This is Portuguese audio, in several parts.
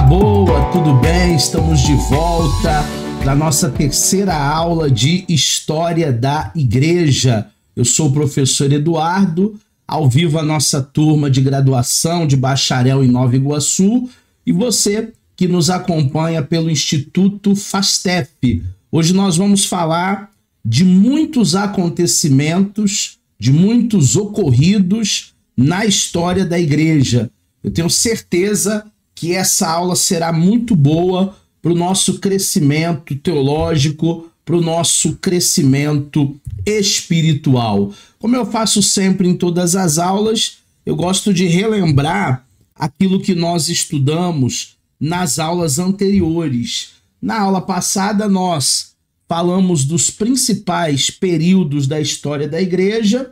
boa, tudo bem? Estamos de volta para nossa terceira aula de História da Igreja. Eu sou o professor Eduardo, ao vivo a nossa turma de graduação de bacharel em Nova Iguaçu e você que nos acompanha pelo Instituto FASTEF. Hoje nós vamos falar de muitos acontecimentos, de muitos ocorridos na história da igreja. Eu tenho certeza que essa aula será muito boa para o nosso crescimento teológico, para o nosso crescimento espiritual. Como eu faço sempre em todas as aulas, eu gosto de relembrar aquilo que nós estudamos nas aulas anteriores. Na aula passada, nós falamos dos principais períodos da história da igreja,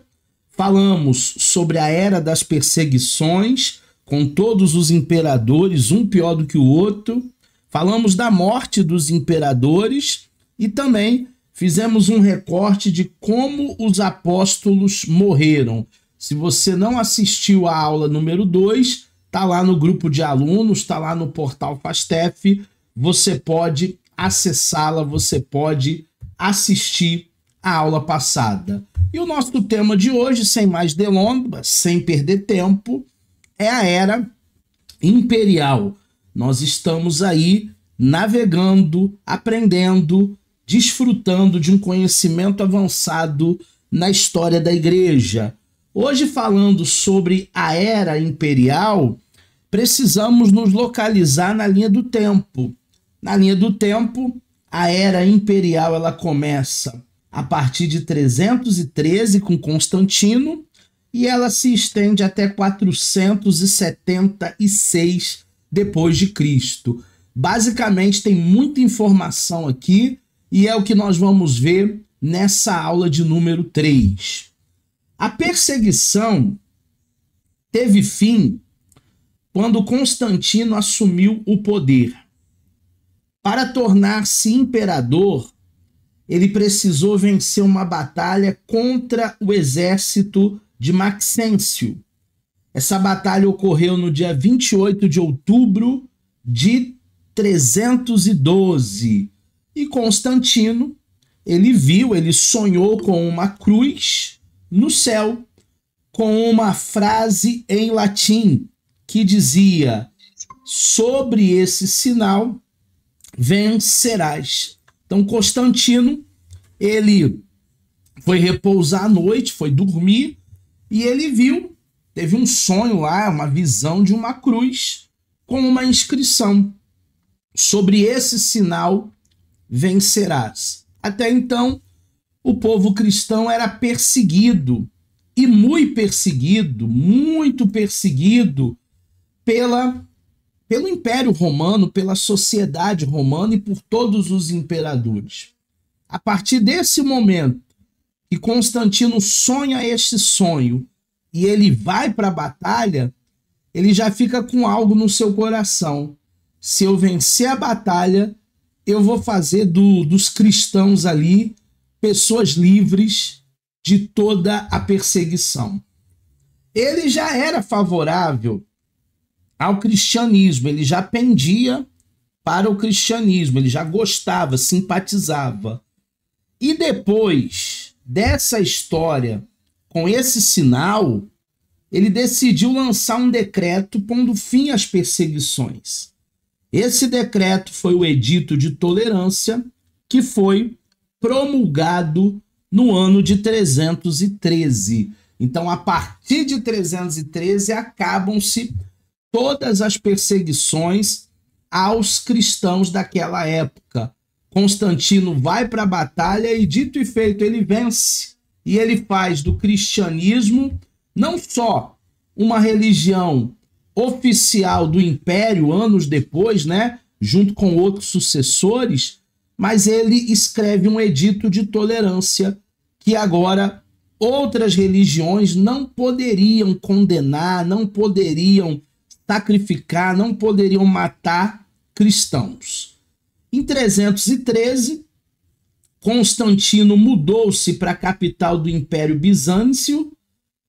falamos sobre a era das perseguições, com todos os imperadores, um pior do que o outro. Falamos da morte dos imperadores e também fizemos um recorte de como os apóstolos morreram. Se você não assistiu à aula número 2, está lá no grupo de alunos, está lá no portal FASTEF, você pode acessá-la, você pode assistir a aula passada. E o nosso tema de hoje, sem mais delongas, sem perder tempo, é a Era Imperial. Nós estamos aí navegando, aprendendo, desfrutando de um conhecimento avançado na história da igreja. Hoje, falando sobre a Era Imperial, precisamos nos localizar na linha do tempo. Na linha do tempo, a Era Imperial ela começa a partir de 313 com Constantino, e ela se estende até 476 depois de Cristo. Basicamente tem muita informação aqui e é o que nós vamos ver nessa aula de número 3. A perseguição teve fim quando Constantino assumiu o poder. Para tornar-se imperador, ele precisou vencer uma batalha contra o exército de Maxêncio. Essa batalha ocorreu no dia 28 de outubro de 312. E Constantino, ele sonhou com uma cruz no céu, com uma frase em latim que dizia: sobre esse sinal vencerás. Então Constantino, ele foi repousar à noite, foi dormir, e ele teve um sonho lá, uma visão de uma cruz com uma inscrição: sobre esse sinal vencerás. Até então, o povo cristão era perseguido, e muito perseguido pelo Império Romano, pela sociedade romana e por todos os imperadores. A partir desse momento que Constantino sonha este sonho e ele vai para a batalha, ele já fica com algo no seu coração. Se eu vencer a batalha, eu vou fazer dos cristãos ali pessoas livres de toda a perseguição. Ele já era favorável ao cristianismo, ele já pendia para o cristianismo, ele já gostava, simpatizava. E depois dessa história, com esse sinal, ele decidiu lançar um decreto pondo fim às perseguições. Esse decreto foi o Edito de Tolerância, que foi promulgado no ano de 313. Então, a partir de 313, acabam-se todas as perseguições aos cristãos daquela época. Constantino vai para a batalha e, dito e feito, ele vence. E ele faz do cristianismo não só uma religião oficial do império anos depois, né, junto com outros sucessores, mas ele escreve um edito de tolerância que agora outras religiões não poderiam condenar, não poderiam sacrificar, não poderiam matar cristãos. Em 313, Constantino mudou-se para a capital do Império Bizâncio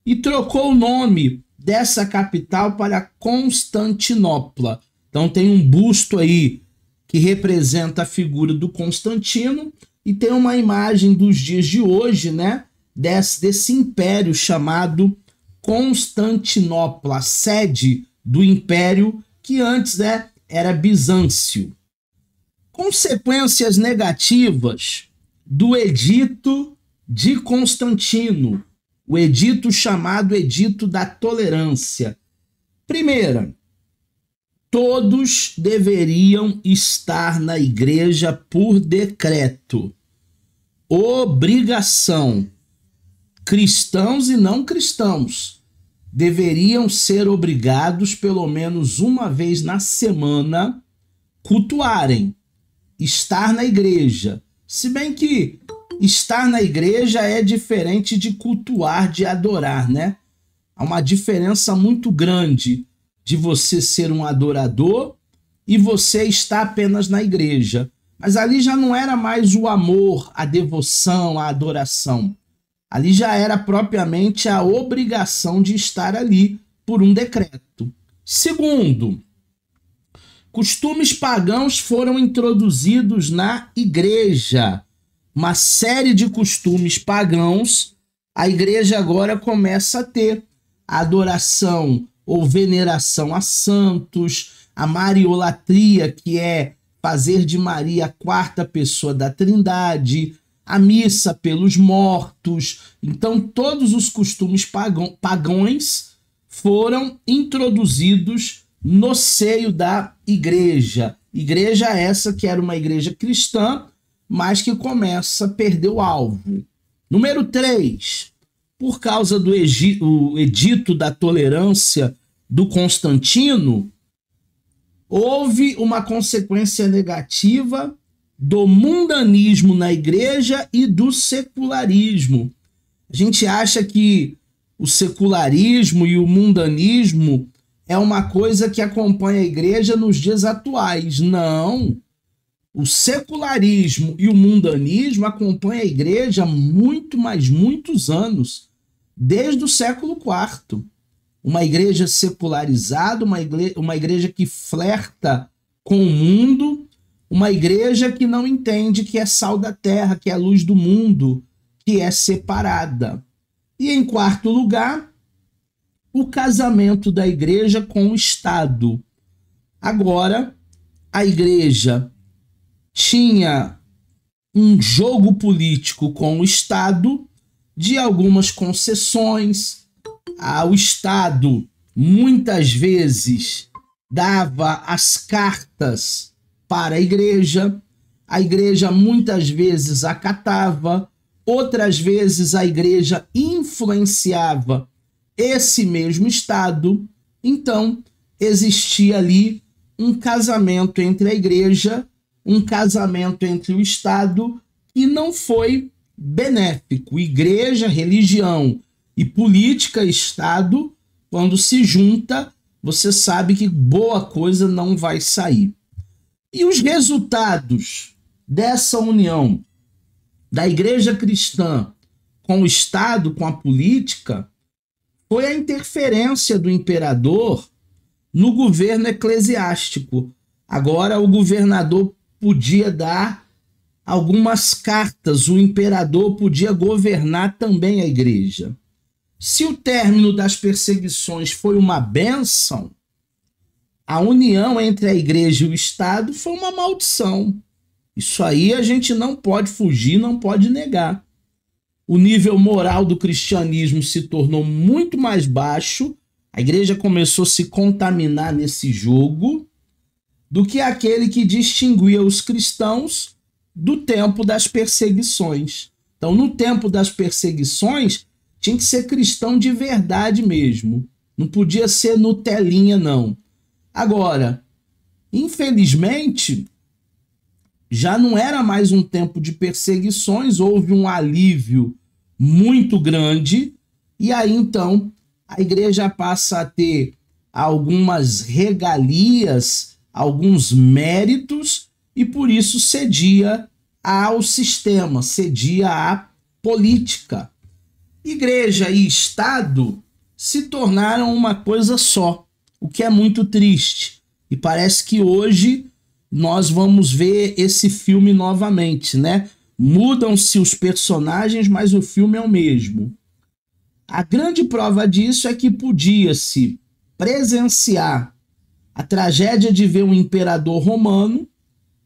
e trocou o nome dessa capital para Constantinopla. Então tem um busto aí que representa a figura do Constantino e tem uma imagem dos dias de hoje, né, desse império chamado Constantinopla, a sede do império que antes, né, era Bizâncio. Consequências negativas do Edito de Constantino, o edito chamado Edito da Tolerância. Primeira, todos deveriam estar na igreja por decreto. Obrigação. Cristãos e não cristãos deveriam ser obrigados pelo menos uma vez na semana cultuarem, estar na igreja. Se bem que estar na igreja é diferente de cultuar, de adorar, né? Há uma diferença muito grande de você ser um adorador e você estar apenas na igreja. Mas ali já não era mais o amor, a devoção, a adoração. Ali já era propriamente a obrigação de estar ali por um decreto. Segundo, costumes pagãos foram introduzidos na igreja. Uma série de costumes pagãos, a igreja agora começa a ter a adoração ou veneração a santos, a mariolatria, que é fazer de Maria a quarta pessoa da Trindade, a missa pelos mortos. Então, todos os costumes pagãos foram introduzidos no seio da igreja. Igreja essa que era uma igreja cristã, mas que começa a perder o alvo. Número 3, por causa do edito da tolerância do Constantino, houve uma consequência negativa do mundanismo na igreja e do secularismo. A gente acha que o secularismo e o mundanismo é uma coisa que acompanha a igreja nos dias atuais. Não. O secularismo e o mundanismo acompanham a igreja há muitos anos, desde o século IV. Uma igreja secularizada, uma igreja que flerta com o mundo, uma igreja que não entende que é sal da terra, que é a luz do mundo, que é separada. E em quarto lugar, o casamento da igreja com o Estado. Agora, a igreja tinha um jogo político com o Estado, de algumas concessões. O Estado muitas vezes dava as cartas para a igreja muitas vezes acatava, outras vezes a igreja influenciava esse mesmo Estado. Então existia ali um casamento entre a igreja, um casamento entre o Estado, que não foi benéfico. Igreja, religião e política, Estado, quando se junta, você sabe que boa coisa não vai sair. E os resultados dessa união da igreja cristã com o Estado, com a política, foi a interferência do imperador no governo eclesiástico. Agora o governador podia dar algumas cartas, o imperador podia governar também a igreja. Se o término das perseguições foi uma bênção, a união entre a igreja e o Estado foi uma maldição. Isso aí a gente não pode fugir, não pode negar. O nível moral do cristianismo se tornou muito mais baixo, a igreja começou a se contaminar nesse jogo, do que aquele que distinguia os cristãos do tempo das perseguições. Então, no tempo das perseguições, tinha que ser cristão de verdade mesmo. Não podia ser Nutelinha, não. Agora, infelizmente, já não era mais um tempo de perseguições, houve um alívio muito grande, e aí então a igreja passa a ter algumas regalias, alguns méritos, e por isso cedia ao sistema, cedia à política. Igreja e Estado se tornaram uma coisa só, o que é muito triste. E parece que hoje nós vamos ver esse filme novamente, né? Mudam-se os personagens, mas o filme é o mesmo. A grande prova disso é que podia-se presenciar a tragédia de ver um imperador romano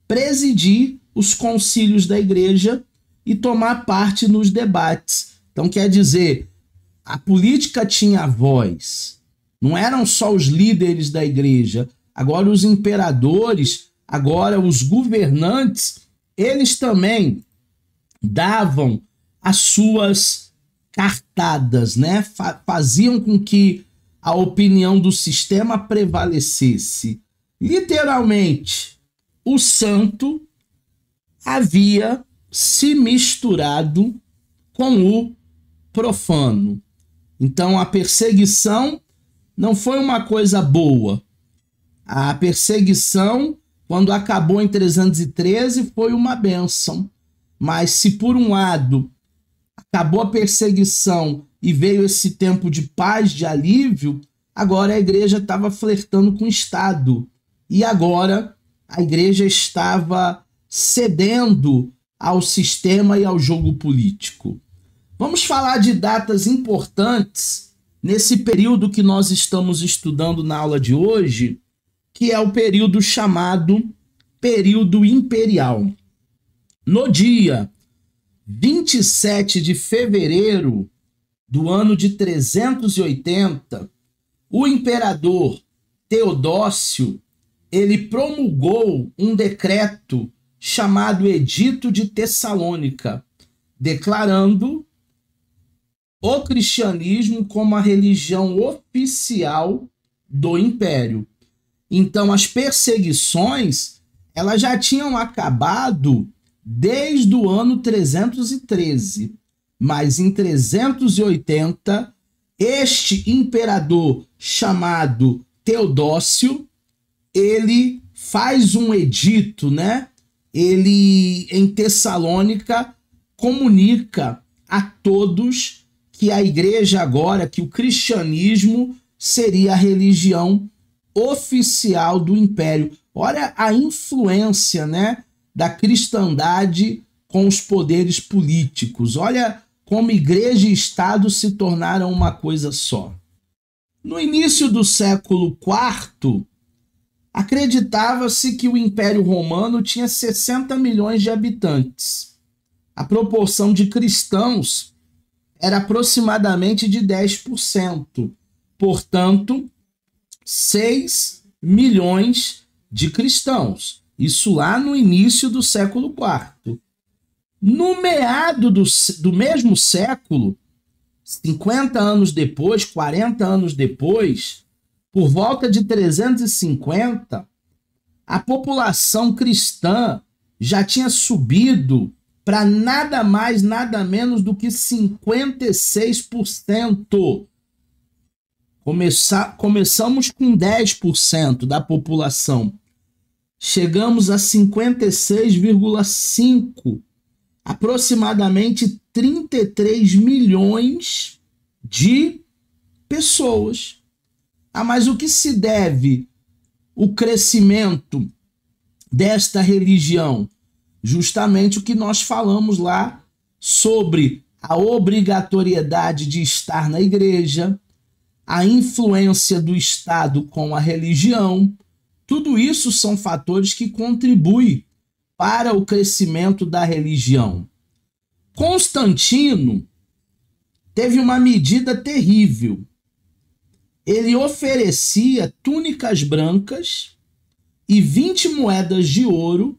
presidir os concílios da igreja e tomar parte nos debates. Então, quer dizer, a política tinha voz. Não eram só os líderes da igreja. Agora os imperadores, agora os governantes, eles também davam as suas cartadas, né? Faziam com que a opinião do sistema prevalecesse. Literalmente, o santo havia se misturado com o profano. Então a perseguição não foi uma coisa boa. A perseguição, quando acabou em 313, foi uma bênção. Mas se por um lado acabou a perseguição e veio esse tempo de paz, de alívio, agora a igreja estava flertando com o Estado. E agora a igreja estava cedendo ao sistema e ao jogo político. Vamos falar de datas importantes nesse período que nós estamos estudando na aula de hoje, que é o período chamado período imperial. No dia 27 de fevereiro do ano de 380, o imperador Teodócio, ele promulgou um decreto chamado Edito de Tessalônica, declarando o cristianismo como a religião oficial do império. Então, as perseguições, elas já tinham acabado desde o ano 313, mas em 380, este imperador chamado Teodócio, ele faz um edito, né? Ele, em Tessalônica, comunica a todos que a igreja agora, que o cristianismo seria a religião oficial do império. Olha a influência, né, da cristandade com os poderes políticos. Olha como igreja e Estado se tornaram uma coisa só. No início do século IV, acreditava-se que o Império Romano tinha 60 milhões de habitantes. A proporção de cristãos era aproximadamente de 10%. Portanto, 6 milhões de cristãos. Isso lá no início do século IV. No meado do mesmo século, 50 anos depois, 40 anos depois, por volta de 350, a população cristã já tinha subido para nada mais, nada menos do que 56%. Começamos com 10% da população. Chegamos a 56,5%. Aproximadamente 33 milhões de pessoas. Mas o que se deve o crescimento desta religião? Justamente o que nós falamos lá sobre a obrigatoriedade de estar na igreja, a influência do Estado com a religião. Tudo isso são fatores que contribuem para o crescimento da religião. Constantino teve uma medida terrível. Ele oferecia túnicas brancas e 20 moedas de ouro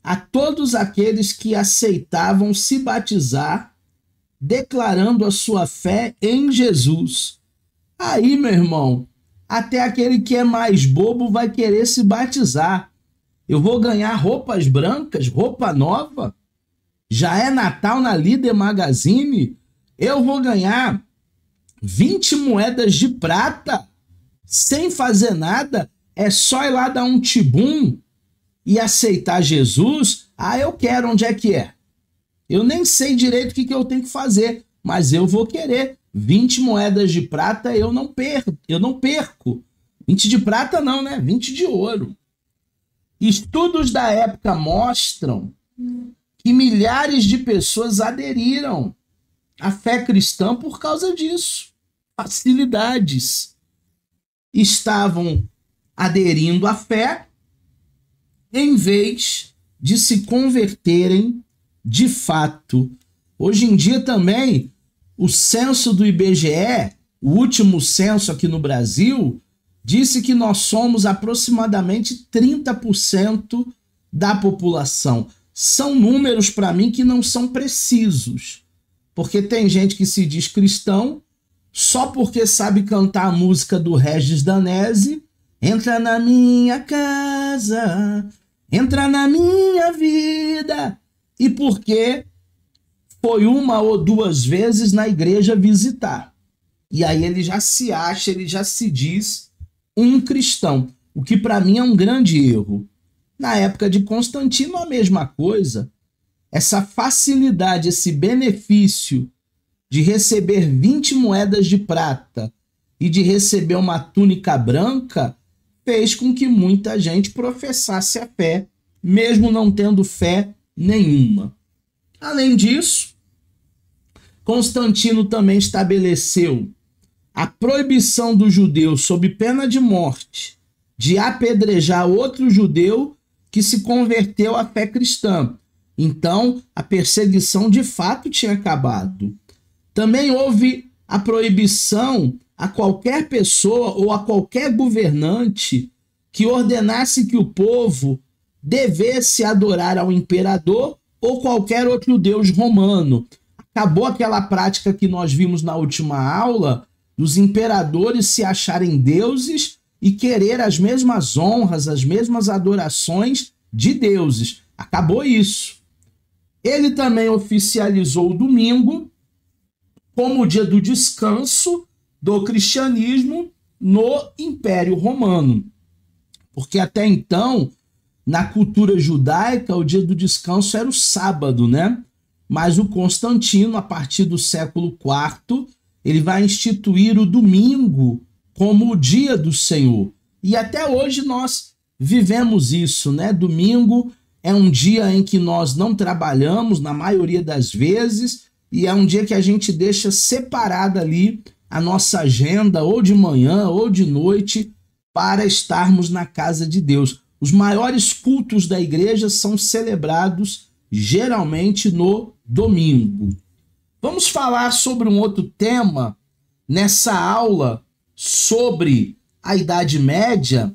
a todos aqueles que aceitavam se batizar, declarando a sua fé em Jesus. Aí, meu irmão, até aquele que é mais bobo vai querer se batizar. Eu vou ganhar roupas brancas, roupa nova? Já é Natal na Líder Magazine? Eu vou ganhar 20 moedas de prata sem fazer nada? É só ir lá dar um tibum e aceitar Jesus? Ah, eu quero, onde é que é? Eu nem sei direito o que eu tenho que fazer, mas eu vou querer. 20 moedas de prata eu não perco. 20 de prata não, né? 20 de ouro. Estudos da época mostram que milhares de pessoas aderiram à fé cristã por causa disso. Facilidades. Estavam aderindo à fé em vez de se converterem de fato. Hoje em dia também, o censo do IBGE, o último censo aqui no Brasil, disse que nós somos aproximadamente 30% da população. São números para mim que não são precisos, porque tem gente que se diz cristão só porque sabe cantar a música do Regis Danese, entra na minha casa, entra na minha vida, e porque foi uma ou duas vezes na igreja visitar. E aí ele já se acha, ele já se diz um cristão, o que para mim é um grande erro. Na época de Constantino, a mesma coisa. Essa facilidade, esse benefício de receber 20 moedas de prata e de receber uma túnica branca fez com que muita gente professasse a fé, mesmo não tendo fé nenhuma. Além disso, Constantino também estabeleceu a proibição do judeu, sob pena de morte, de apedrejar outro judeu que se converteu à fé cristã. Então, a perseguição de fato tinha acabado. Também houve a proibição a qualquer pessoa ou a qualquer governante que ordenasse que o povo devesse adorar ao imperador ou qualquer outro deus romano. Acabou aquela prática que nós vimos na última aula, dos imperadores se acharem deuses e querer as mesmas honras, as mesmas adorações de deuses. Acabou isso. Ele também oficializou o domingo como o dia do descanso do cristianismo no Império Romano. Porque até então, na cultura judaica, o dia do descanso era o sábado, né? Mas o Constantino, a partir do século IV, ele vai instituir o domingo como o dia do Senhor. E até hoje nós vivemos isso, né? Domingo é um dia em que nós não trabalhamos, na maioria das vezes, e é um dia que a gente deixa separada ali a nossa agenda, ou de manhã ou de noite, para estarmos na casa de Deus. Os maiores cultos da igreja são celebrados geralmente no domingo. Vamos falar sobre um outro tema nessa aula sobre a Idade Média,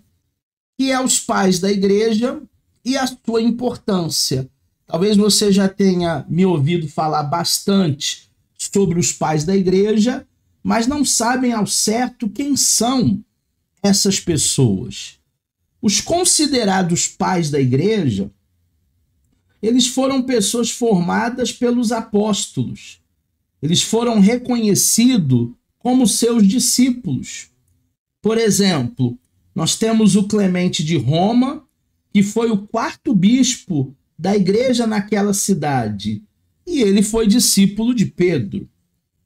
que é os pais da igreja e a sua importância. Talvez você já tenha me ouvido falar bastante sobre os pais da igreja, mas não sabem ao certo quem são essas pessoas. Os considerados pais da igreja, eles foram pessoas formadas pelos apóstolos. Eles foram reconhecidos como seus discípulos. Por exemplo, nós temos o Clemente de Roma, que foi o quarto bispo da igreja naquela cidade, e ele foi discípulo de Pedro.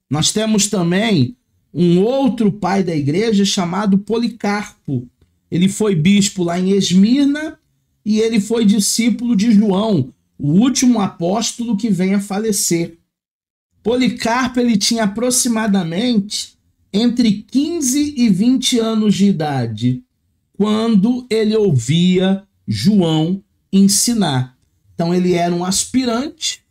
Nós temos também um outro pai da igreja chamado Policarpo. Ele foi bispo lá em Esmirna e ele foi discípulo de João, o último apóstolo que vem a falecer. Policarpo ele tinha aproximadamente entre 15 e 20 anos de idade quando ele ouvia João ensinar. Então ele era um aspirante,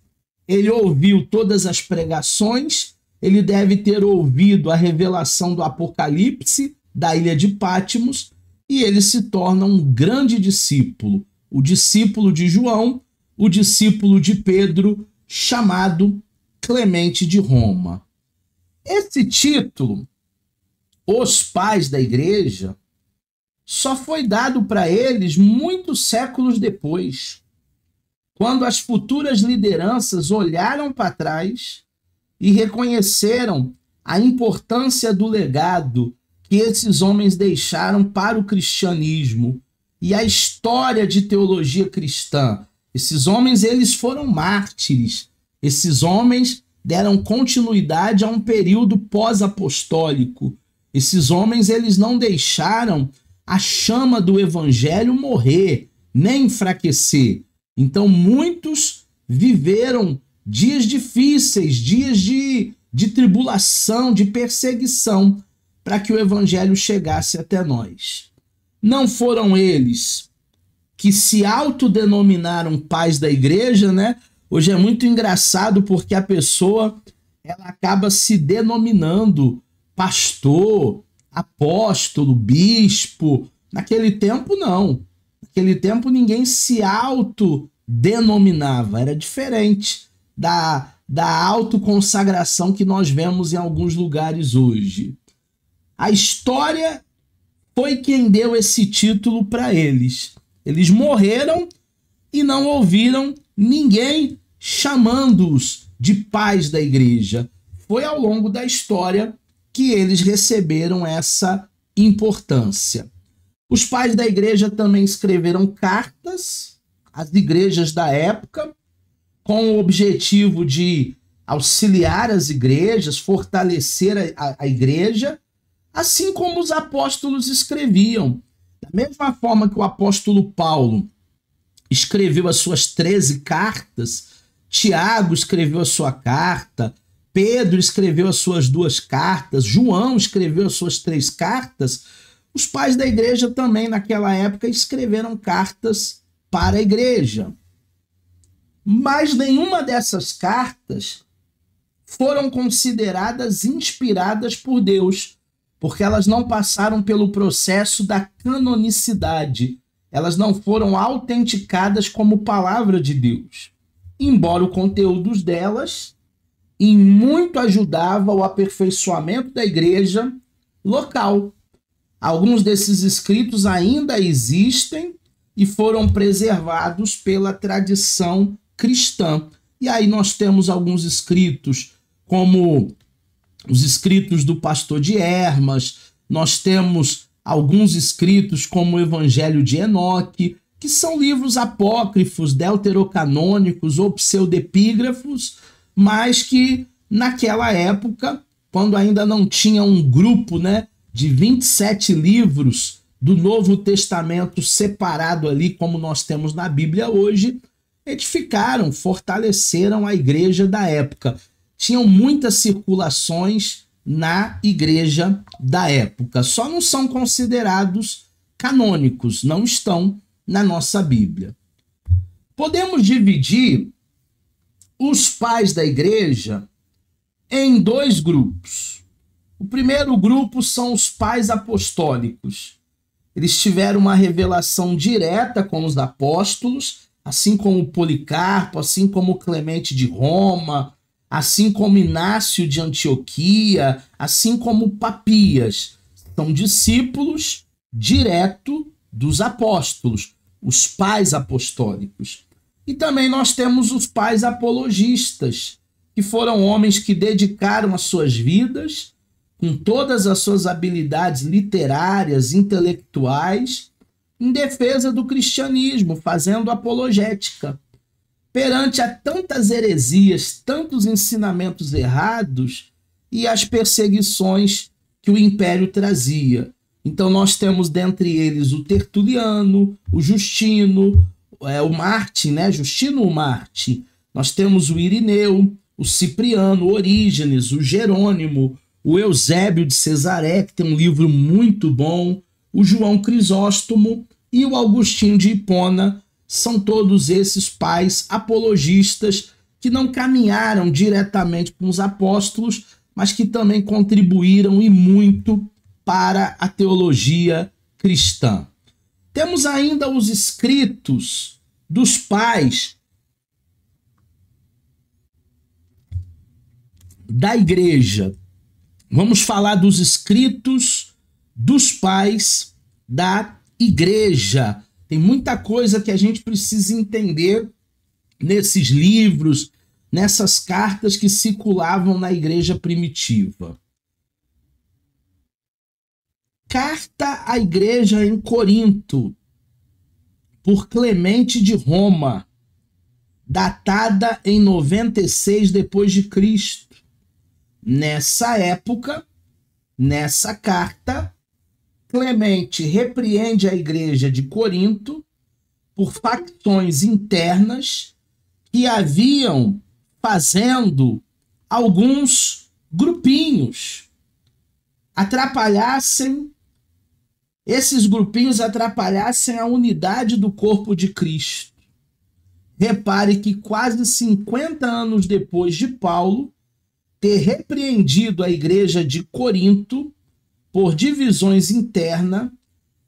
ele ouviu todas as pregações, ele deve ter ouvido a revelação do Apocalipse da ilha de Patmos e ele se torna um grande discípulo, o discípulo de João, o discípulo de Pedro, chamado Clemente de Roma. Esse título, os pais da igreja, só foi dado para eles muitos séculos depois, quando as futuras lideranças olharam para trás e reconheceram a importância do legado que esses homens deixaram para o cristianismo e a história de teologia cristã. Esses homens, eles foram mártires. Esses homens deram continuidade a um período pós-apostólico. Esses homens, eles não deixaram a chama do evangelho morrer, nem enfraquecer. Então muitos viveram dias difíceis, dias de tribulação, de perseguição, para que o evangelho chegasse até nós. Não foram eles que se autodenominaram pais da igreja, né? Hoje é muito engraçado porque a pessoa ela acaba se denominando pastor, apóstolo, bispo. Naquele tempo, não. Naquele tempo, ninguém se autodenominava. Era diferente da autoconsagração que nós vemos em alguns lugares hoje. A história foi quem deu esse título para eles. Eles morreram e não ouviram ninguém chamando-os de pais da igreja. Foi ao longo da história que eles receberam essa importância. Os pais da igreja também escreveram cartas às igrejas da época, com o objetivo de auxiliar as igrejas, fortalecer a igreja, assim como os apóstolos escreviam. Da mesma forma que o apóstolo Paulo escreveu as suas 13 cartas, Tiago escreveu a sua carta, Pedro escreveu as suas 2 cartas, João escreveu as suas 3 cartas, os pais da igreja também naquela época escreveram cartas para a igreja. Mas nenhuma dessas cartas foram consideradas inspiradas por Deus, porque elas não passaram pelo processo da canonicidade. Elas não foram autenticadas como palavra de Deus, embora o conteúdo delas em muito ajudava o aperfeiçoamento da igreja local. Alguns desses escritos ainda existem e foram preservados pela tradição cristã. E aí nós temos alguns escritos, como os escritos do pastor de Hermas, nós temos alguns escritos como o Evangelho de Enoque, que são livros apócrifos, deuterocanônicos ou pseudepígrafos, mas que naquela época, quando ainda não tinha um grupo, né, de 27 livros do Novo Testamento separado ali, como nós temos na Bíblia hoje, edificaram, fortaleceram a igreja da época. Tinham muitas circulações na igreja da época. Só não são considerados canônicos, não estão na nossa Bíblia. Podemos dividir os pais da igreja em 2 grupos. O primeiro grupo são os pais apostólicos. Eles tiveram uma revelação direta com os apóstolos, assim como Policarpo, assim como Clemente de Roma, assim como Inácio de Antioquia, assim como Papias. São discípulos direto dos apóstolos, os pais apostólicos. E também nós temos os pais apologistas, que foram homens que dedicaram as suas vidas, com todas as suas habilidades literárias, intelectuais, em defesa do cristianismo, fazendo apologética. Perante a tantas heresias, tantos ensinamentos errados e as perseguições que o império trazia. Então nós temos dentre eles o Tertuliano, o Justino, o Marte, né? Justino o Marte. Nós temos o Irineu, o Cipriano, o Orígenes, o Jerônimo, o Eusébio de Cesaré, que tem um livro muito bom, o João Crisóstomo e o Agostinho de Hipona. São todos esses pais apologistas que não caminharam diretamente com os apóstolos, mas que também contribuíram e muito para a teologia cristã. Temos ainda os escritos dos pais da igreja. Vamos falar dos escritos dos pais da igreja. Tem muita coisa que a gente precisa entender nesses livros, nessas cartas que circulavam na igreja primitiva. Carta à igreja em Corinto, por Clemente de Roma, datada em 96 depois de Cristo. Nessa época, nessa carta, Clemente repreende a igreja de Corinto por facções internas que haviam fazendo alguns grupinhos esses grupinhos atrapalhassem a unidade do corpo de Cristo. Repare que quase 50 anos depois de Paulo ter repreendido a igreja de Corinto por divisões internas,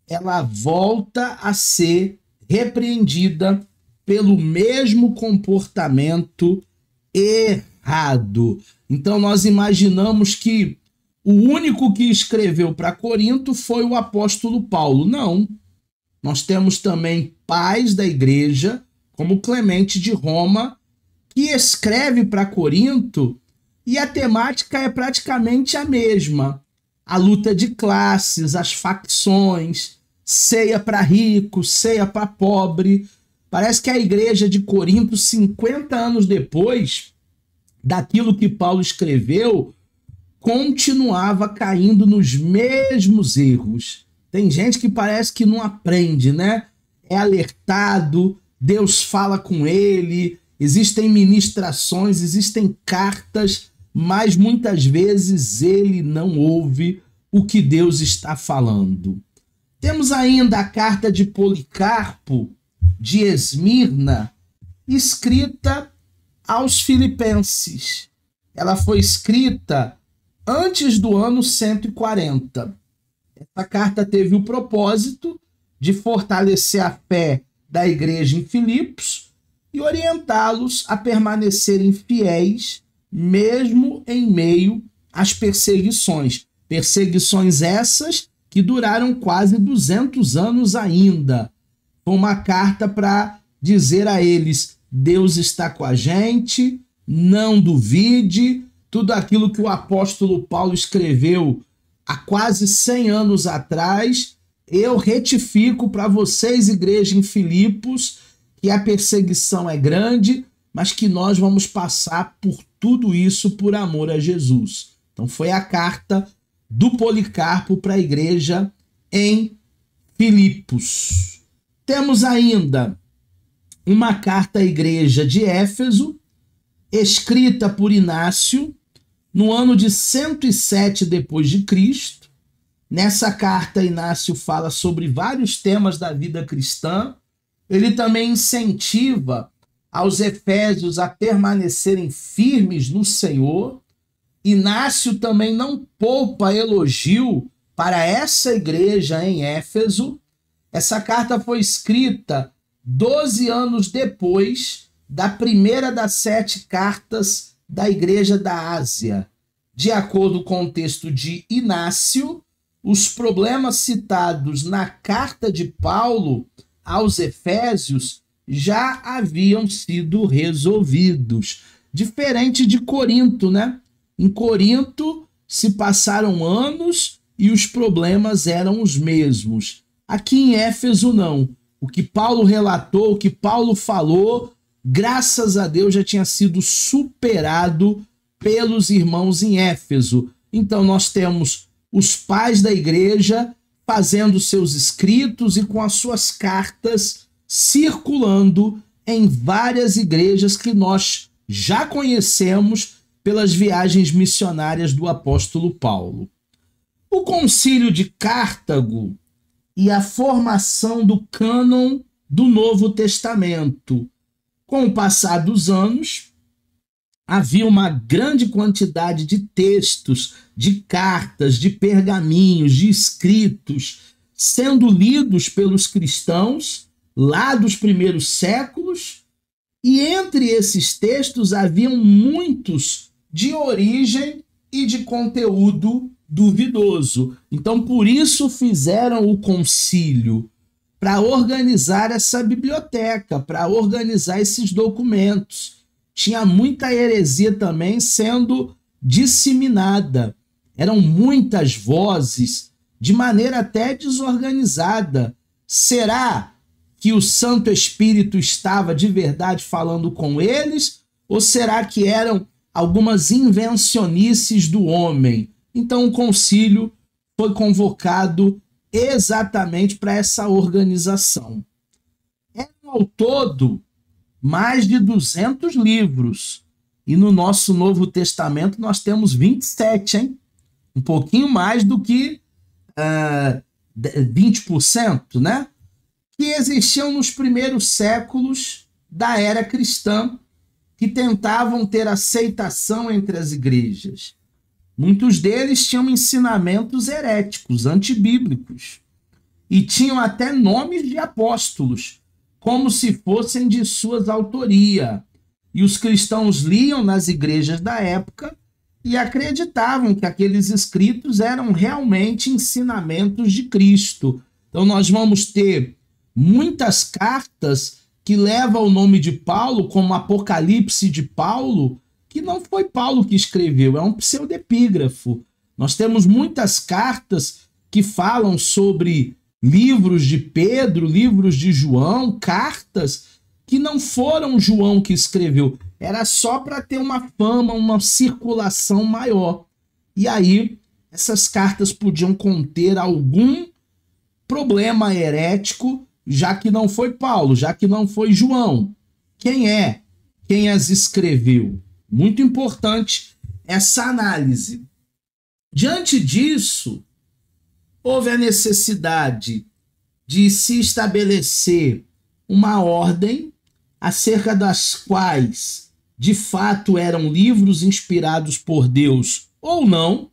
ela volta a ser repreendida pelo mesmo comportamento errado. Então nós imaginamos que o único que escreveu para Corinto foi o apóstolo Paulo. Não. Nós temos também pais da igreja, como Clemente de Roma, que escreve para Corinto e a temática é praticamente a mesma. A luta de classes, as facções, ceia para rico, ceia para pobre. Parece que a igreja de Corinto, 50 anos depois daquilo que Paulo escreveu, continuava caindo nos mesmos erros. Tem gente que parece que não aprende, né? É alertado, Deus fala com ele, existem ministrações, existem cartas, mas muitas vezes ele não ouve o que Deus está falando. Temos ainda a carta de Policarpo, de Esmirna, escrita aos filipenses. Ela foi escrita antes do ano 140. Essa carta teve o propósito de fortalecer a fé da igreja em Filipos e orientá-los a permanecerem fiéis, mesmo em meio às perseguições. Perseguições essas que duraram quase 200 anos ainda. Foi uma carta para dizer a eles: Deus está com a gente, não duvide. Tudo aquilo que o apóstolo Paulo escreveu há quase 100 anos atrás, eu retifico para vocês, igreja em Filipos, que a perseguição é grande, mas que nós vamos passar por tudo isso por amor a Jesus. Então foi a carta do Policarpo para a igreja em Filipos. Temos ainda uma carta à igreja de Éfeso, escrita por Inácio, no ano de 107 depois de Cristo. Nessa carta, Inácio fala sobre vários temas da vida cristã. Ele também incentiva aos efésios a permanecerem firmes no Senhor. Inácio também não poupa elogio para essa igreja em Éfeso. Essa carta foi escrita 12 anos depois da primeira das 7 cartas da igreja da Ásia. De acordo com o texto de Inácio, os problemas citados na carta de Paulo aos Efésios já haviam sido resolvidos. Diferente de Corinto, né? Em Corinto se passaram anos e os problemas eram os mesmos. Aqui em Éfeso não. O que Paulo relatou, o que Paulo falou, graças a Deus já tinha sido superado pelos irmãos em Éfeso. Então nós temos os pais da igreja fazendo seus escritos e com as suas cartas circulando em várias igrejas que nós já conhecemos pelas viagens missionárias do apóstolo Paulo. O concílio de Cartago e a formação do cânon do Novo Testamento. Com o passar dos anos, havia uma grande quantidade de textos, de cartas, de pergaminhos, de escritos, sendo lidos pelos cristãos lá dos primeiros séculos, e entre esses textos haviam muitos de origem e de conteúdo duvidoso. Então, por isso fizeram o concílio, para organizar essa biblioteca, para organizar esses documentos. Tinha muita heresia também sendo disseminada. Eram muitas vozes, de maneira até desorganizada. Será que o Santo Espírito estava de verdade falando com eles? Ou será que eram algumas invencionices do homem? Então o concílio foi convocado exatamente para essa organização. Eram ao todo mais de 200 livros. E no nosso Novo Testamento nós temos 27, hein? Um pouquinho mais do que 20%, né? Que existiam nos primeiros séculos da era cristã, que tentavam ter aceitação entre as igrejas. Muitos deles tinham ensinamentos heréticos, antibíblicos, e tinham até nomes de apóstolos, como se fossem de suas autoria. E os cristãos liam nas igrejas da época e acreditavam que aqueles escritos eram realmente ensinamentos de Cristo. Então nós vamos ter muitas cartas que levam o nome de Paulo, como Apocalipse de Paulo, que não foi Paulo que escreveu, é um pseudepígrafo. Nós temos muitas cartas que falam sobre livros de Pedro, livros de João, cartas que não foram João que escreveu, era só para ter uma fama, uma circulação maior. E aí, essas cartas podiam conter algum problema herético, já que não foi Paulo, já que não foi João. Quem é? Quem as escreveu? Muito importante essa análise. Diante disso, houve a necessidade de se estabelecer uma ordem acerca das quais, de fato, eram livros inspirados por Deus ou não,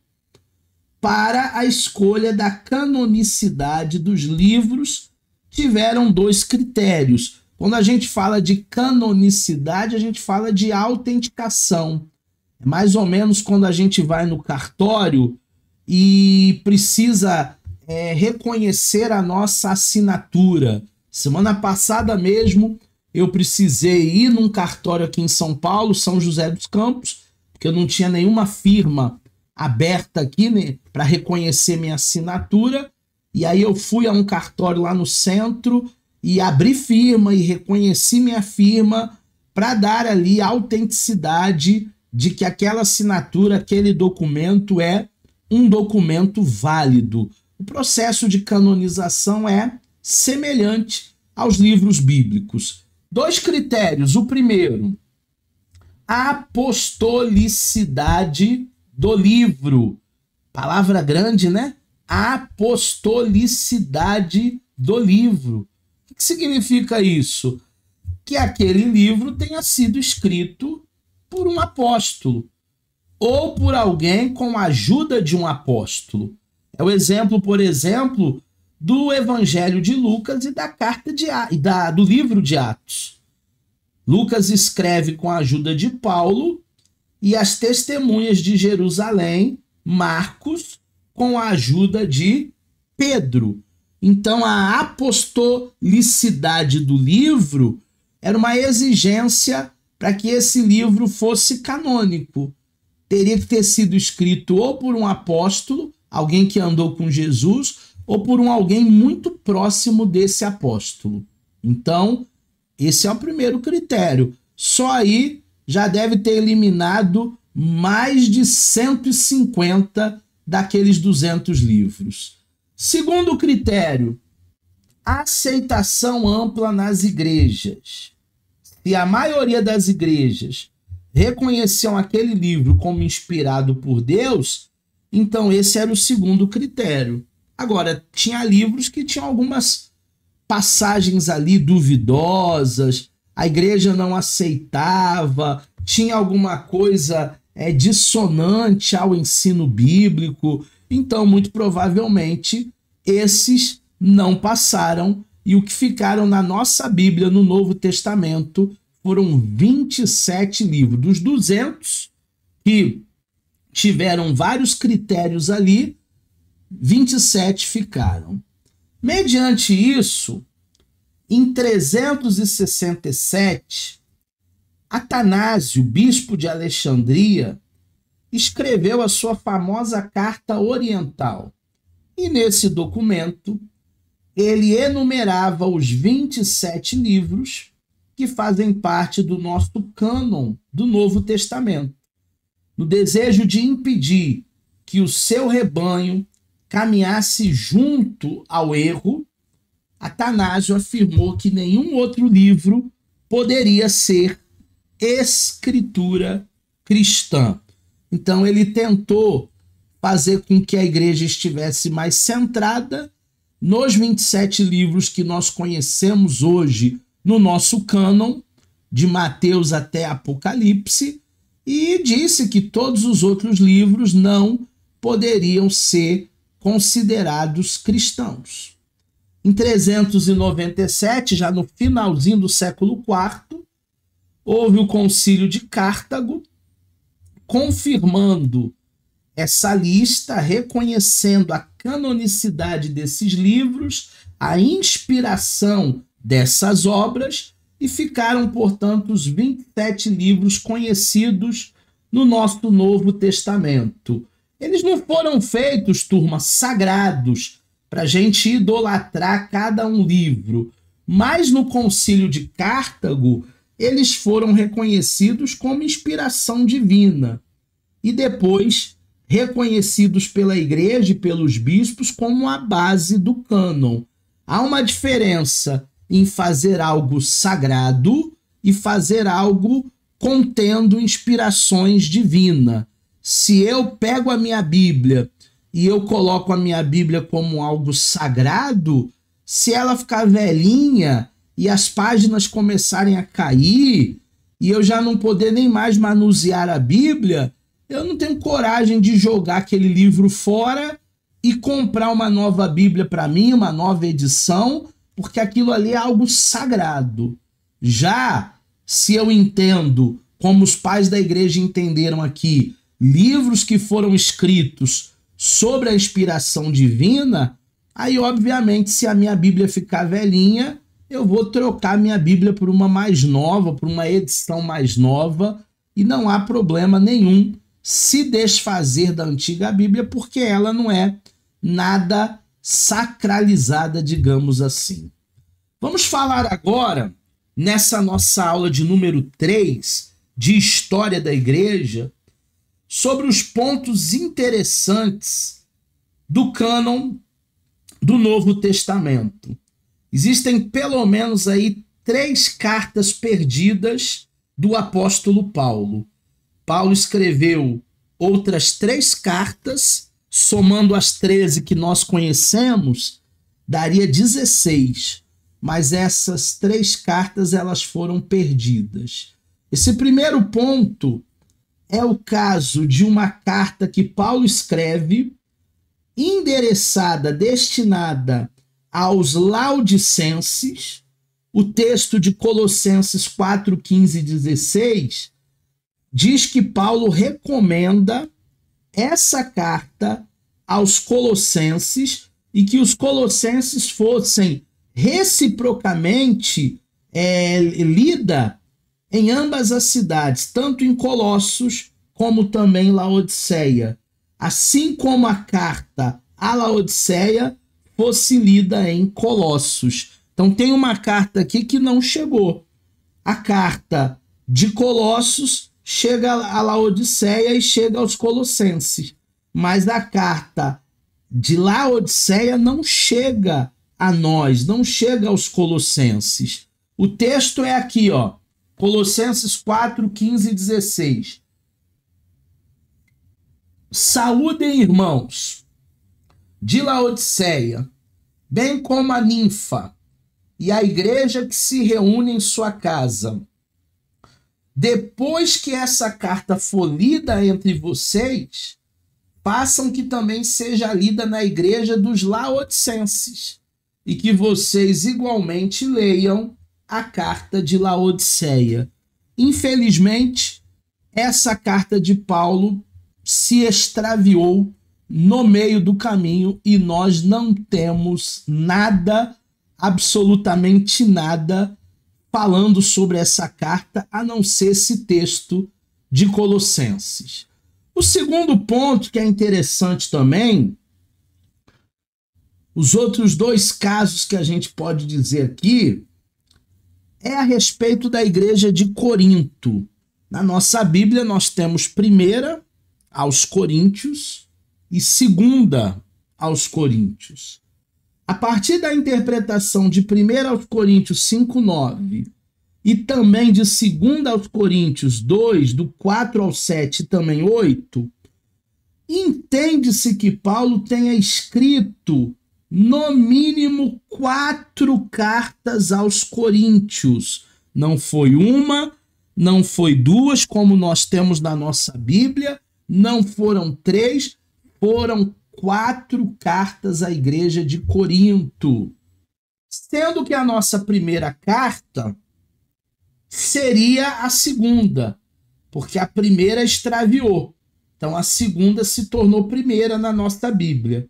para a escolha da canonicidade dos livros. Tiveram dois critérios. Quando a gente fala de canonicidade, a gente fala de autenticação. É mais ou menos quando a gente vai no cartório e precisa reconhecer a nossa assinatura. Semana passada mesmo, eu precisei ir num cartório aqui em São Paulo, São José dos Campos, porque eu não tinha nenhuma firma aberta aqui, né, para reconhecer minha assinatura. E aí eu fui a um cartório lá no centro e abri firma e reconheci minha firma para dar ali a autenticidade de que aquela assinatura, aquele documento é um documento válido. O processo de canonização é semelhante aos livros bíblicos. Dois critérios. O primeiro, a apostolicidade do livro. Palavra grande, né? A apostolicidade do livro. O que significa isso? Que aquele livro tenha sido escrito por um apóstolo ou por alguém com a ajuda de um apóstolo. É o exemplo, por exemplo, do Evangelho de Lucas e da carta do livro de Atos. Lucas escreve com a ajuda de Paulo e as testemunhas de Jerusalém, Marcos, com a ajuda de Pedro. Então, a apostolicidade do livro era uma exigência para que esse livro fosse canônico. Teria que ter sido escrito ou por um apóstolo, alguém que andou com Jesus, ou por alguém muito próximo desse apóstolo. Então, esse é o primeiro critério. Só aí já deve ter eliminado mais de 150 daqueles 200 livros. Segundo critério, aceitação ampla nas igrejas. Se a maioria das igrejas reconheciam aquele livro como inspirado por Deus, então esse era o segundo critério. Agora, tinha livros que tinham algumas passagens ali duvidosas, a igreja não aceitava, tinha alguma coisa dissonante ao ensino bíblico, então muito provavelmente esses não passaram, e o que ficaram na nossa Bíblia no Novo Testamento foram 27 livros. Dos 200 que tiveram vários critérios ali, 27 ficaram. Mediante isso, em 367, Atanásio, bispo de Alexandria, escreveu a sua famosa Carta Oriental. E nesse documento, ele enumerava os 27 livros que fazem parte do nosso cânon do Novo Testamento, no desejo de impedir que o seu rebanho caminhasse junto ao erro, Atanásio afirmou que nenhum outro livro poderia ser escritura cristã. Então ele tentou fazer com que a igreja estivesse mais centrada nos 27 livros que nós conhecemos hoje no nosso cânon, de Mateus até Apocalipse, e disse que todos os outros livros não poderiam ser considerados cristãos. Em 397, já no finalzinho do século IV, houve o Concílio de Cartago, confirmando essa lista, reconhecendo a canonicidade desses livros, a inspiração dessas obras, e ficaram, portanto, os 27 livros conhecidos no nosso Novo Testamento. Eles não foram feitos, turma, sagrados, para a gente idolatrar cada um livro, mas no Concílio de Cartago, eles foram reconhecidos como inspiração divina e depois reconhecidos pela igreja e pelos bispos como a base do cânon. Há uma diferença em fazer algo sagrado e fazer algo contendo inspirações divinas. Se eu pego a minha Bíblia e eu coloco a minha Bíblia como algo sagrado, se ela ficar velhinha e as páginas começarem a cair e eu já não poder nem mais manusear a Bíblia, eu não tenho coragem de jogar aquele livro fora e comprar uma nova Bíblia para mim, uma nova edição, porque aquilo ali é algo sagrado. Já se eu entendo, como os pais da igreja entenderam aqui, livros que foram escritos sobre a inspiração divina, aí obviamente se a minha Bíblia ficar velhinha, eu vou trocar minha Bíblia por uma mais nova, por uma edição mais nova, e não há problema nenhum se desfazer da antiga Bíblia, porque ela não é nada sacralizada, digamos assim. Vamos falar agora, nessa nossa aula de número 3, de História da Igreja, sobre os pontos interessantes do cânon do Novo Testamento. Existem pelo menos aí 3 cartas perdidas do apóstolo Paulo. Paulo escreveu outras 3 cartas, somando as 13 que nós conhecemos, daria 16. Mas essas 3 cartas elas foram perdidas. Esse primeiro ponto é o caso de uma carta que Paulo escreve, endereçada, destinada aos laodicenses. O texto de Colossenses 4, 15 e 16 diz que Paulo recomenda essa carta aos colossenses e que os colossenses fossem reciprocamente lida em ambas as cidades, tanto em Colossos como também em Laodiceia, assim como a carta a Laodiceia fosse lida em Colossos. Então tem uma carta aqui que não chegou. A carta de Colossos chega a Laodiceia e chega aos colossenses, mas a carta de Laodiceia não chega a nós, não chega aos colossenses. O texto é aqui, ó, Colossenses 4, 15 e 16. Saúdem, irmãos, de Laodiceia, bem como a ninfa e a igreja que se reúne em sua casa. Depois que essa carta for lida entre vocês, façam que também seja lida na igreja dos laodicenses e que vocês igualmente leiam a carta de Laodiceia. Infelizmente, essa carta de Paulo se extraviou no meio do caminho e nós não temos nada, absolutamente nada, falando sobre essa carta, a não ser esse texto de Colossenses. O segundo ponto que é interessante também, os outros 2 casos que a gente pode dizer aqui, é a respeito da igreja de Corinto. Na nossa Bíblia nós temos 1 aos Coríntios e 2 aos Coríntios. A partir da interpretação de 1 aos Coríntios 5:9 e também de 2 aos Coríntios 2, do 4 ao 7 e também 8, entende-se que Paulo tenha escrito no mínimo 4 cartas aos Coríntios. Não foi uma, não foi 2, como nós temos na nossa Bíblia, não foram 3, foram 4 cartas à igreja de Corinto. Sendo que a nossa primeira carta seria a segunda, porque a primeira extraviou. Então a segunda se tornou primeira na nossa Bíblia.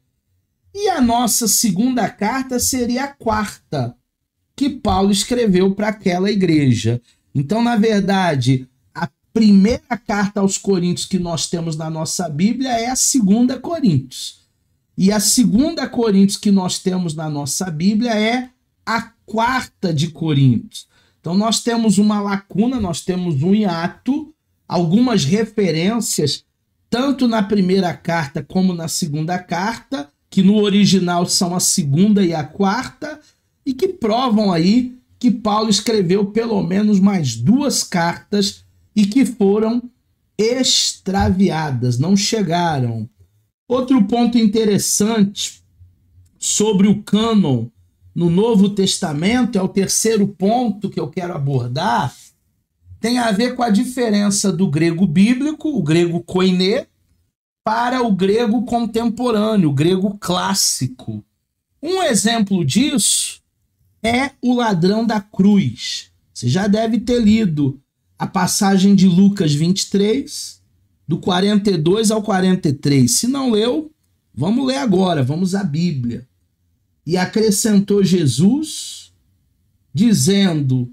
E a nossa segunda carta seria a quarta, que Paulo escreveu para aquela igreja. Então, na verdade, a primeira carta aos Coríntios que nós temos na nossa Bíblia é a 2 Coríntios. E a 2 Coríntios que nós temos na nossa Bíblia é a 4 de Coríntios. Então, nós temos uma lacuna, nós temos um hiato, algumas referências, tanto na primeira carta como na segunda carta, que no original são a 2ª e a 4ª, e que provam aí que Paulo escreveu pelo menos mais 2 cartas e que foram extraviadas, não chegaram. Outro ponto interessante sobre o cânon no Novo Testamento, é o terceiro ponto que eu quero abordar, tem a ver com a diferença do grego bíblico, o grego koiné, para o grego contemporâneo, o grego clássico. Um exemplo disso é o ladrão da cruz. Você já deve ter lido a passagem de Lucas 23, do 42 ao 43. Se não leu, vamos ler agora, vamos à Bíblia. E acrescentou Jesus, dizendo,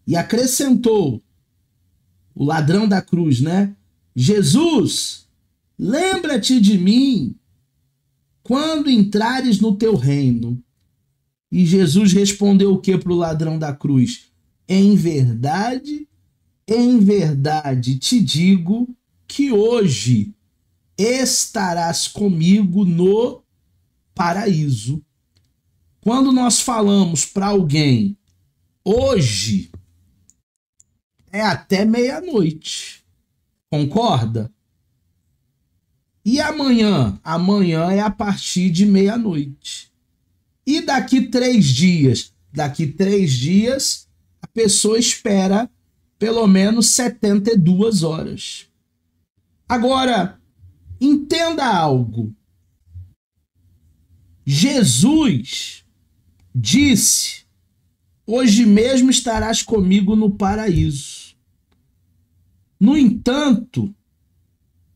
e acrescentou o ladrão da cruz, né? Jesus, lembra-te de mim quando entrares no teu reino. E Jesus respondeu o que para o ladrão da cruz? Em verdade te digo que hoje estarás comigo no paraíso. Quando nós falamos para alguém hoje, é até meia-noite. Concorda? E amanhã? Amanhã é a partir de meia-noite. E daqui 3 dias? Daqui 3 dias, a pessoa espera pelo menos 72 horas. Agora, entenda algo. Jesus disse, hoje mesmo estarás comigo no paraíso. No entanto,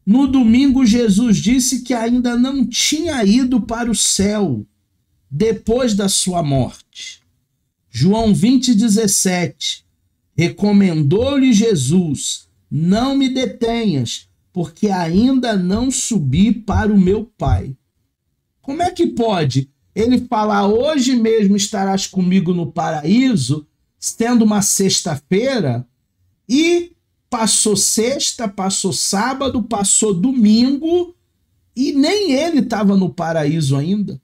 no domingo Jesus disse que ainda não tinha ido para o céu depois da sua morte. João 20:17, recomendou-lhe Jesus, não me detenhas, porque ainda não subi para o meu Pai. Como é que pode ele falar hoje mesmo estarás comigo no paraíso, sendo uma sexta-feira, e passou sexta, passou sábado, passou domingo, e nem ele estava no paraíso ainda.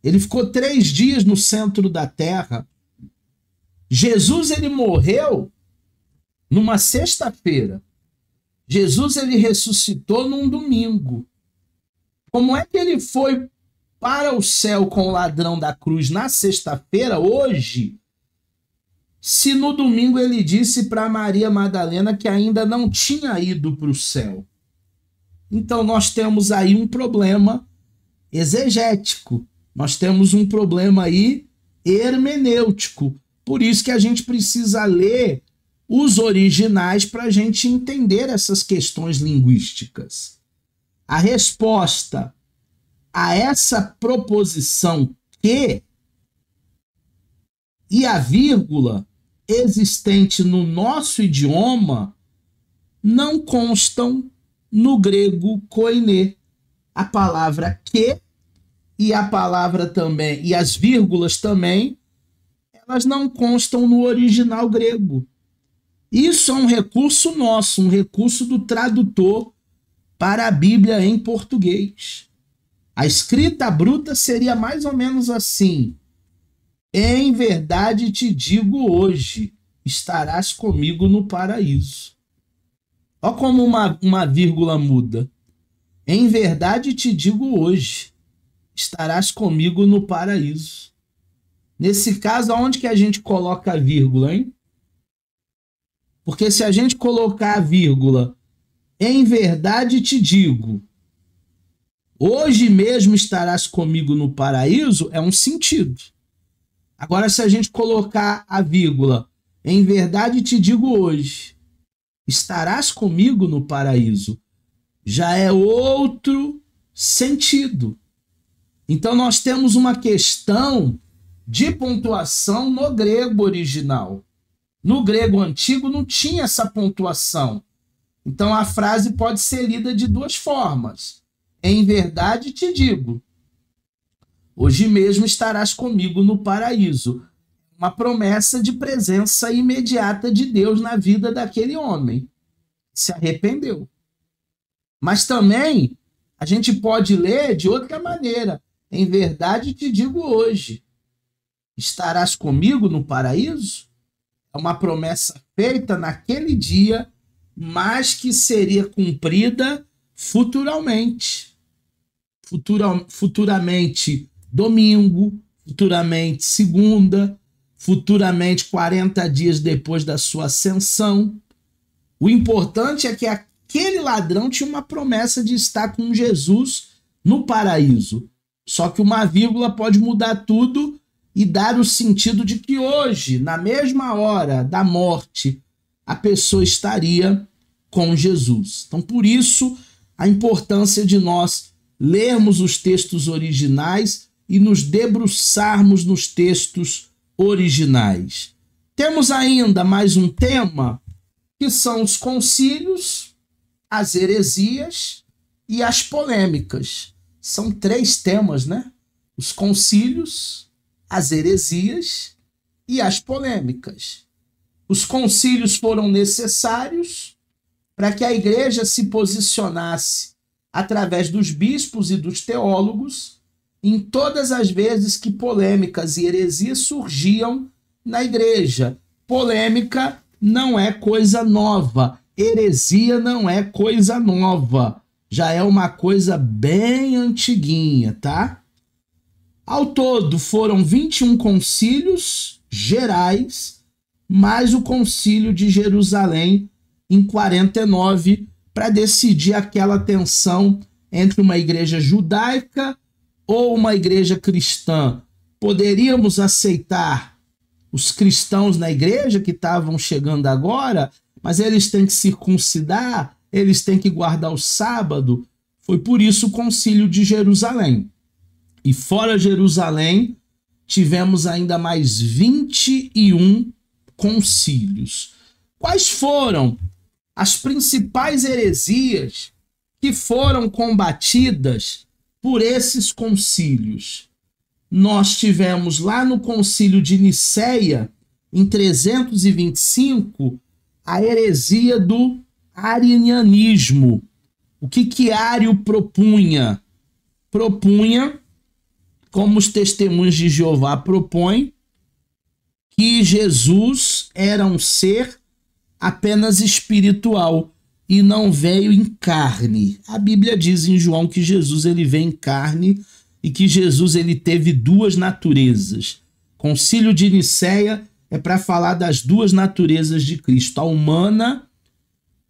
Ele ficou 3 dias no centro da terra. Jesus, ele morreu numa sexta-feira. Jesus, ele ressuscitou num domingo. Como é que ele foi para o céu com o ladrão da cruz na sexta-feira, hoje, se no domingo ele disse para Maria Madalena que ainda não tinha ido para o céu? Então nós temos aí um problema exegético, nós temos um problema aí hermenêutico. Por isso que a gente precisa ler os originais para a gente entender essas questões linguísticas. A resposta a essa proposição que e a vírgula existente no nosso idioma não constam no grego koiné. A palavra que e a palavra também, e as vírgulas também, elas não constam no original grego. Isso é um recurso nosso, um recurso do tradutor para a Bíblia em português. A escrita bruta seria mais ou menos assim: em verdade te digo hoje, estarás comigo no paraíso. Olha como uma vírgula muda. Em verdade te digo hoje, estarás comigo no paraíso. Nesse caso, aonde que a gente coloca a vírgula, hein? Porque se a gente colocar a vírgula, em verdade te digo, hoje mesmo estarás comigo no paraíso, é um sentido. Agora, se a gente colocar a vírgula, em verdade te digo hoje, estarás comigo no paraíso, já é outro sentido. Então, nós temos uma questão de pontuação no grego original. No grego antigo não tinha essa pontuação. Então, a frase pode ser lida de duas formas. Em verdade te digo, hoje mesmo estarás comigo no paraíso. Uma promessa de presença imediata de Deus na vida daquele homem. Se arrependeu. Mas também a gente pode ler de outra maneira. Em verdade te digo hoje, estarás comigo no paraíso? É uma promessa feita naquele dia, mas que seria cumprida futuramente. Futuramente domingo, futuramente segunda, futuramente 40 dias depois da sua ascensão. O importante é que aquele ladrão tinha uma promessa de estar com Jesus no paraíso. Só que uma vírgula pode mudar tudo e dar o sentido de que hoje, na mesma hora da morte, a pessoa estaria com Jesus. Então, por isso, a importância de nós lermos os textos originais e nos debruçarmos nos textos originais. Temos ainda mais um tema, que são os concílios, as heresias e as polêmicas. São 3 temas, né? Os concílios, as heresias e as polêmicas. Os concílios foram necessários para que a igreja se posicionasse através dos bispos e dos teólogos em todas as vezes que polêmicas e heresias surgiam na igreja. Polêmica não é coisa nova, heresia não é coisa nova, já é uma coisa bem antiguinha, tá? Ao todo foram 21 concílios gerais, mais o concílio de Jerusalém em 49, para decidir aquela tensão entre uma igreja judaica ou uma igreja cristã. Poderíamos aceitar os cristãos na igreja que estavam chegando agora, mas eles têm que circuncidar, eles têm que guardar o sábado. Foi por isso o concílio de Jerusalém. E fora Jerusalém, tivemos ainda mais 21 concílios. Quais foram as principais heresias que foram combatidas por esses concílios? Nós tivemos lá no concílio de Nicéia, em 325, a heresia do arianismo. O que Ário propunha? Propunha, como os testemunhos de Jeová propõem, que Jesus era um ser apenas espiritual e não veio em carne. A Bíblia diz em João que Jesus ele veio em carne e que Jesus ele teve 2 naturezas. Concílio de Nicéia é para falar das 2 naturezas de Cristo, a humana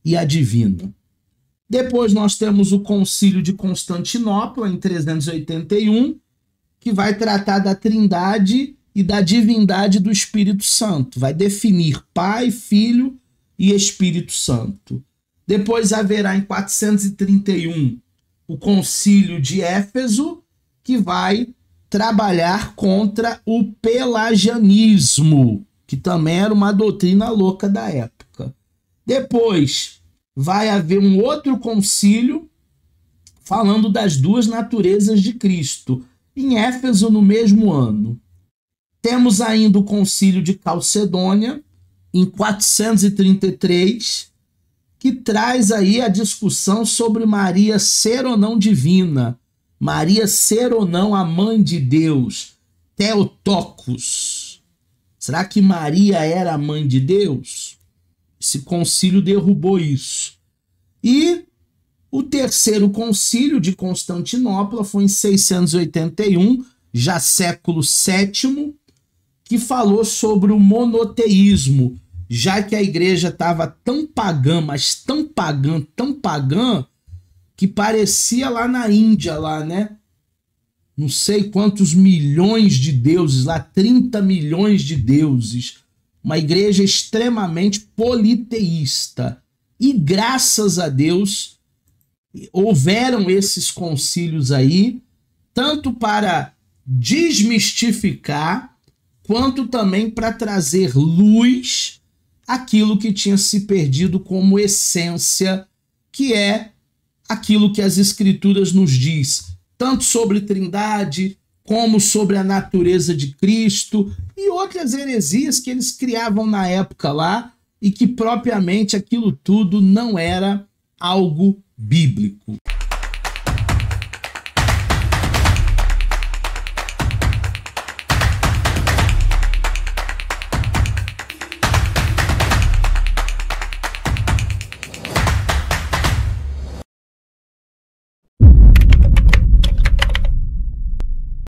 e a divina. Depois nós temos o concílio de Constantinopla, em 381, que vai tratar da trindade e da divindade do Espírito Santo. Vai definir Pai, Filho e Espírito Santo. Depois haverá em 431 o concílio de Éfeso, que vai trabalhar contra o pelagianismo, que também era uma doutrina louca da época. Depois vai haver um outro concílio falando das 2 naturezas de Cristo, em Éfeso no mesmo ano. Temos ainda o concílio de Calcedônia, em 433, que traz aí a discussão sobre Maria ser ou não divina. Maria ser ou não a mãe de Deus, Theotokos. Será que Maria era a mãe de Deus? Esse concílio derrubou isso. E o terceiro concílio de Constantinopla foi em 681, já século VII, que falou sobre o monoteísmo, já que a igreja estava tão pagã, mas tão pagã, que parecia lá na Índia, lá, né? Não sei quantos milhões de deuses, lá 30 milhões de deuses. Uma igreja extremamente politeísta. E graças a Deus, houveram esses concílios aí, tanto para desmistificar, quanto também para trazer luz àquilo que tinha se perdido como essência, que é aquilo que as Escrituras nos diz, tanto sobre Trindade, como sobre a natureza de Cristo e outras heresias que eles criavam na época lá e que propriamente aquilo tudo não era algo bíblico.